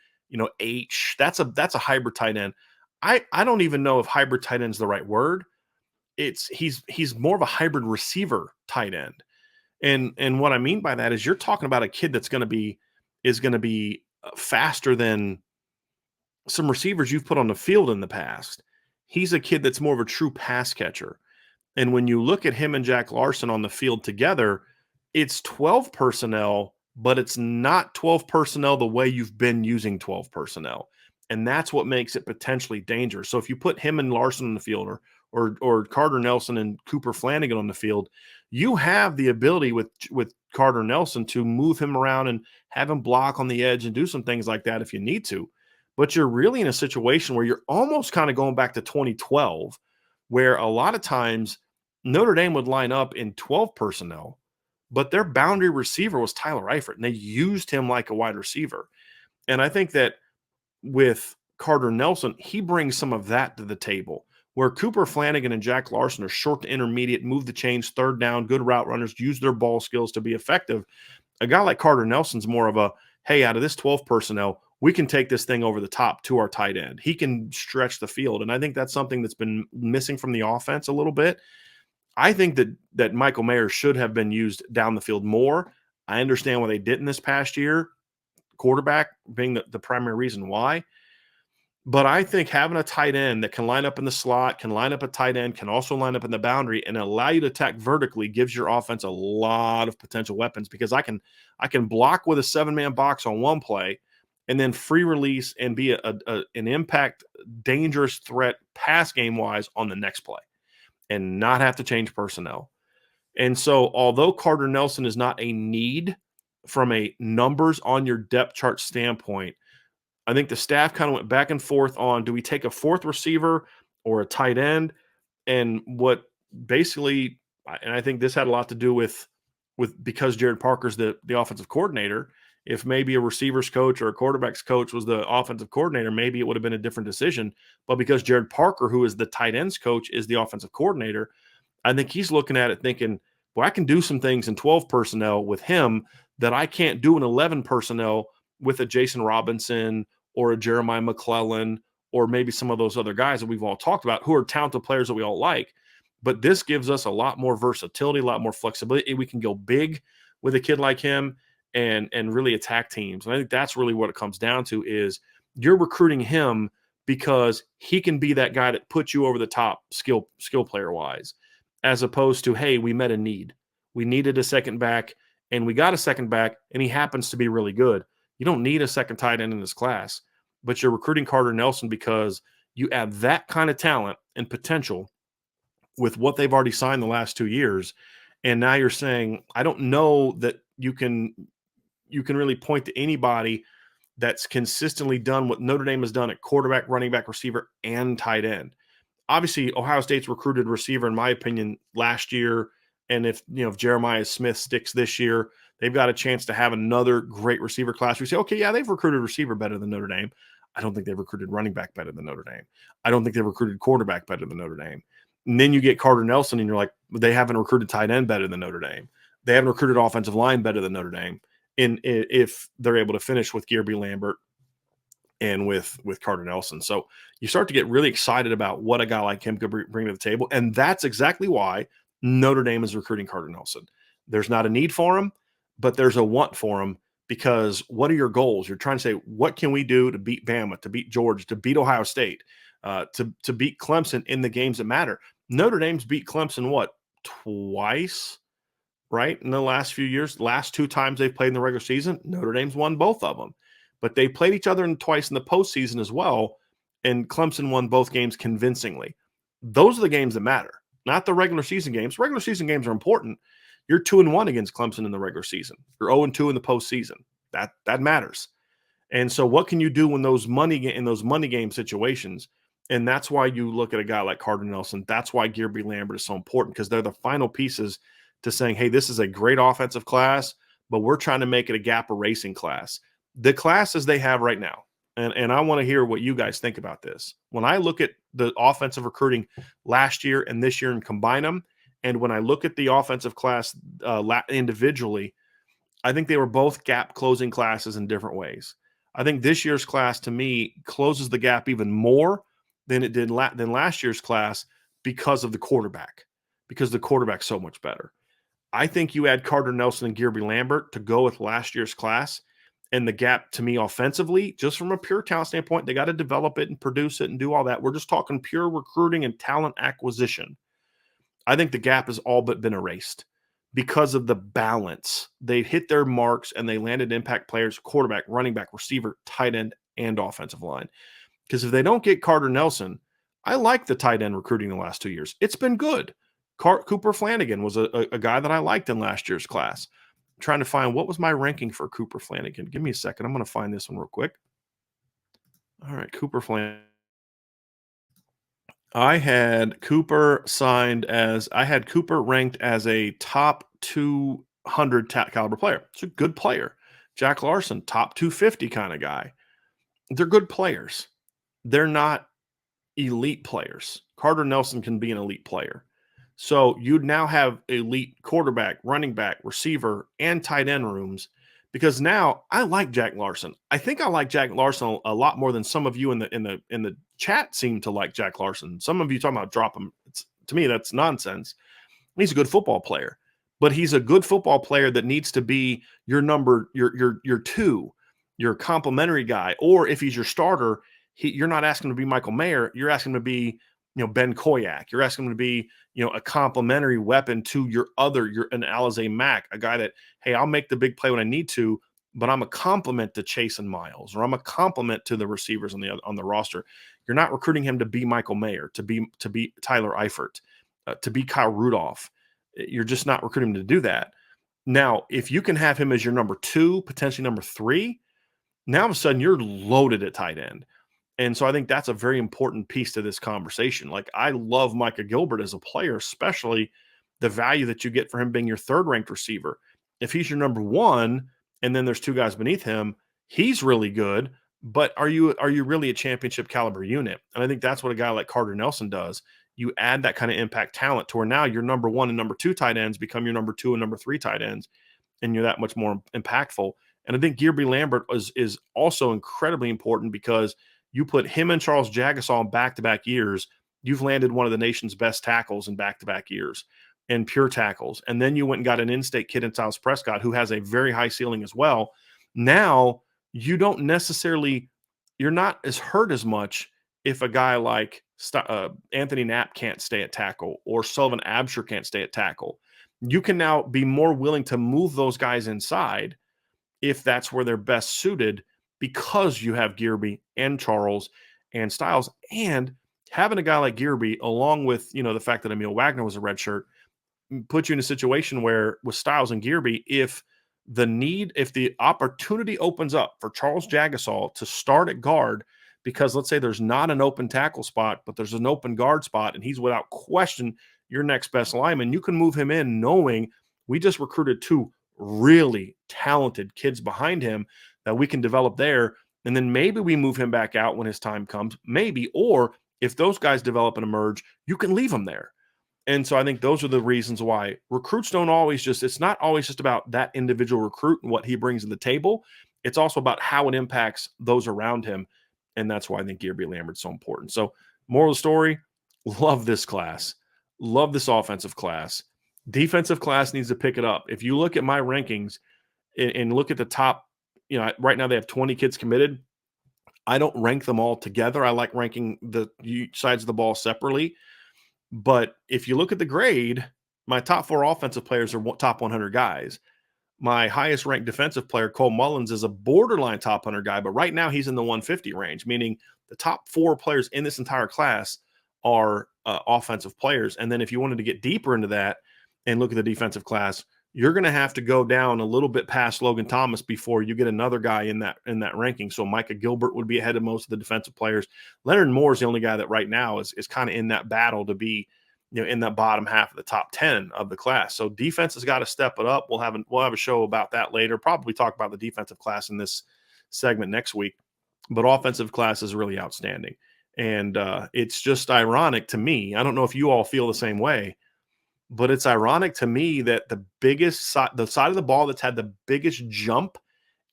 H. That's a hybrid tight end. I don't even know if hybrid tight end is the right word. He's more of a hybrid receiver tight end. And what I mean by that is you're talking about a kid that's going to be faster than some receivers you've put on the field in the past. He's a kid that's more of a true pass catcher. And when you look at him and Jack Larson on the field together, it's 12 personnel, but it's not 12 personnel the way you've been using 12 personnel. And that's what makes it potentially dangerous. So if you put him and Larson on the field or Carter Nelson and Cooper Flanagan on the field, you have the ability with Carter Nelson to move him around and have him block on the edge and do some things like that if you need to. But you're really in a situation where you're almost kind of going back to 2012, where a lot of times Notre Dame would line up in 12 personnel, but their boundary receiver was Tyler Eifert, and they used him like a wide receiver. And I think that with Carter Nelson, he brings some of that to the table, where Cooper Flanagan and Jack Larson are short to intermediate, move the chains, third down, good route runners, use their ball skills to be effective. A guy like Carter Nelson's more of a, hey, out of this 12 personnel, we can take this thing over the top to our tight end. He can stretch the field. And I think that's something that's been missing from the offense a little bit. I think that Michael Mayer should have been used down the field more. I understand why they didn't this past year, quarterback being the primary reason why. But I think having a tight end that can line up in the slot, can line up a tight end, can also line up in the boundary and allow you to attack vertically gives your offense a lot of potential weapons, because I can block with a 7-man box on one play and then free release and be an impact, dangerous threat pass game wise on the next play and not have to change personnel. And so although Carter Nelson is not a need from a numbers on your depth chart standpoint, I think the staff kind of went back and forth on, do we take a 4th receiver or a tight end? And what basically, and I think this had a lot to do with because Jared Parker's the offensive coordinator. If maybe a receivers coach or a quarterbacks coach was the offensive coordinator, maybe it would have been a different decision. But because Jared Parker, who is the tight ends coach, is the offensive coordinator, I think he's looking at it thinking, well, I can do some things in 12 personnel with him that I can't do in 11 personnel with a Jason Robinson or a Jeremiah McClellan, or maybe some of those other guys that we've all talked about who are talented players that we all like. But this gives us a lot more versatility, a lot more flexibility. We can go big with a kid like him and really attack teams. And I think that's really what it comes down to is you're recruiting him because he can be that guy that puts you over the top skill player wise, as opposed to, hey, we met a need. We needed a second back and we got a second back and he happens to be really good. You don't need a second tight end in this class, but you're recruiting Carter Nelson because you add that kind of talent and potential with what they've already signed the last 2 years. And now you're saying, I don't know that you can really point to anybody that's consistently done what Notre Dame has done at quarterback, running back, receiver, and tight end. Obviously, Ohio State's recruited receiver, in my opinion, last year. And if Jeremiah Smith sticks this year, they've got a chance to have another great receiver class. We say, okay, yeah, they've recruited receiver better than Notre Dame. I don't think they've recruited running back better than Notre Dame. I don't think they've recruited quarterback better than Notre Dame. And then you get Carter Nelson, and you're like, they haven't recruited tight end better than Notre Dame. They haven't recruited offensive line better than Notre Dame. And if they're able to finish with Gearby Lambert and with Carter Nelson. So you start to get really excited about what a guy like him could bring to the table. And that's exactly why Notre Dame is recruiting Carter Nelson. There's not a need for him, but there's a want for him, because what are your goals? You're trying to say, what can we do to beat Bama, to beat Georgia, to beat Ohio State, to beat Clemson in the games that matter? Notre Dame's beat Clemson, what, twice, right, in the last few years? Last 2 times they've played in the regular season, Notre Dame's won both of them. But they played each other twice in the postseason as well, and Clemson won both games convincingly. Those are the games that matter, not the regular season games. Regular season games are important. You're 2-1 against Clemson in the regular season. You're 0-2 in the postseason. That matters. And so what can you do in those money game situations? And that's why you look at a guy like Carter Nelson. That's why Gearby Lambert is so important, because they're the final pieces to saying, hey, this is a great offensive class, but we're trying to make it a gap erasing class. The classes they have right now, and I want to hear what you guys think about this. When I look at the offensive recruiting last year and this year and combine them, and when I look at the offensive class individually, I think they were both gap closing classes in different ways. I think this year's class, to me, closes the gap even more than it did than last year's class because of the quarterback, because the quarterback's so much better. I think you add Carter Nelson and Gearby Lambert to go with last year's class, and the gap, to me, offensively, just from a pure talent standpoint, they got to develop it and produce it and do all that. We're just talking pure recruiting and talent acquisition. I think the gap has all but been erased because of the balance. They hit their marks and they landed impact players, quarterback, running back, receiver, tight end, and offensive line. Because if they don't get Carter Nelson, I like the tight end recruiting the last 2 years. It's been good. Cooper Flanagan was a guy that I liked in last year's class. I'm trying to find what was my ranking for Cooper Flanagan. Give me a second. I'm going to find this one real quick. All right, Cooper Flanagan. I had Cooper ranked as a top 200 caliber player. It's a good player. Jack Larson, top 250 kind of guy. They're good players. They're not elite players. Carter Nelson can be an elite player. So you'd now have elite quarterback, running back, receiver, and tight end rooms, because now I like Jack Larson. I think I like Jack Larson a lot more than some of you in the chat seem to like Jack Larson. Some of you talking about drop him. To me, that's nonsense. He's a good football player, but he's a good football player that needs to be your number, your 2, your complementary guy. Or if he's your starter, you're not asking him to be Michael Mayer. You're asking him to be, Ben Koyak. You're asking him to be, a complementary weapon to an Alizé Mack, a guy that, hey, I'll make the big play when I need to, but I'm a complement to Chase and Miles, or I'm a complement to the receivers on the roster. You're not recruiting him to be Michael Mayer, to be Tyler Eifert, to be Kyle Rudolph. You're just not recruiting him to do that. Now, if you can have him as your number 2, potentially number 3, now all of a sudden you're loaded at tight end. And so I think that's a very important piece to this conversation. Like, I love Micah Gilbert as a player, especially the value that you get for him being your 3rd-ranked receiver. If he's your number 1 and then there's 2 guys beneath him, he's really good, but are you really a championship caliber unit? And I think that's what a guy like Carter Nelson does. You add that kind of impact talent to where now your number 1 and number 2 tight ends become your number 2 and number 3 tight ends, and you're that much more impactful. And I think Gearby Lambert is also incredibly important because you put him and Charles Jagasaw in back-to-back years, you've landed one of the nation's best tackles in back-to-back years and pure tackles. And then you went and got an in-state kid in Silas Prescott who has a very high ceiling as well. Now you don't necessarily, you're not as hurt as much if a guy like Anthony Knapp can't stay at tackle or Sullivan Absher can't stay at tackle. You can now be more willing to move those guys inside if that's where they're best suited because you have Gearby and Charles and Styles. And having a guy like Gearby, along with, the fact that Emil Wagner was a redshirt, put you in a situation where with Styles and Gearby, if the opportunity opens up for Charles Jagasaw to start at guard, because let's say there's not an open tackle spot, but there's an open guard spot, and he's without question your next best lineman, you can move him in knowing we just recruited two really talented kids behind him that we can develop there. And then maybe we move him back out when his time comes, maybe, or if those guys develop and emerge, you can leave him there. And so I think those are the reasons why recruits don't always it's not always just about that individual recruit and what he brings to the table. It's also about how it impacts those around him. And that's why I think Gearby Lambert's so important. So moral of the story, love this class. Love this offensive class. Defensive class needs to pick it up. If you look at my rankings and look at the top, right now they have 20 kids committed. I don't rank them all together. I like ranking the sides of the ball separately. But if you look at the grade, my top 4 offensive players are top 100 guys. My highest ranked defensive player, Cole Mullins, is a borderline top 100 guy, but right now he's in the 150 range, meaning the top 4 players in this entire class are offensive players. And then if you wanted to get deeper into that and look at the defensive class, you're going to have to go down a little bit past Logan Thomas before you get another guy in that ranking. So Micah Gilbert would be ahead of most of the defensive players. Leonard Moore is the only guy that right now is kind of in that battle to be, in that bottom half of the top 10 of the class. So defense has got to step it up. We'll have a show about that later. Probably talk about the defensive class in this segment next week. But offensive class is really outstanding. And it's just ironic to me. I don't know if you all feel the same way, but it's ironic to me that the side of the ball that's had the biggest jump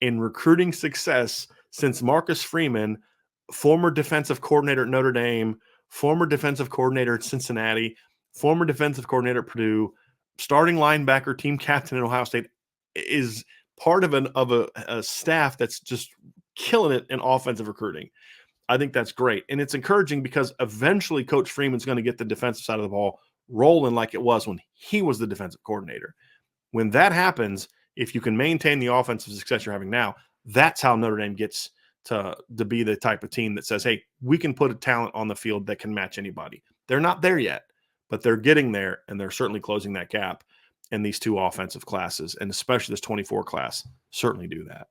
in recruiting success since Marcus Freeman, former defensive coordinator at Notre Dame, former defensive coordinator at Cincinnati, former defensive coordinator at Purdue, starting linebacker, team captain at Ohio State, is part of a staff that's just killing it in offensive recruiting. I think that's great. And it's encouraging because eventually Coach Freeman's going to get the defensive side of the ball rolling like it was when he was the defensive coordinator. When that happens, if you can maintain the offensive success you're having now, that's how Notre Dame gets to be the type of team that says, hey, we can put a talent on the field that can match anybody. They're not there yet, but they're getting there, and they're certainly closing that gap. And these 2 offensive classes, and especially this 24 class, certainly do that.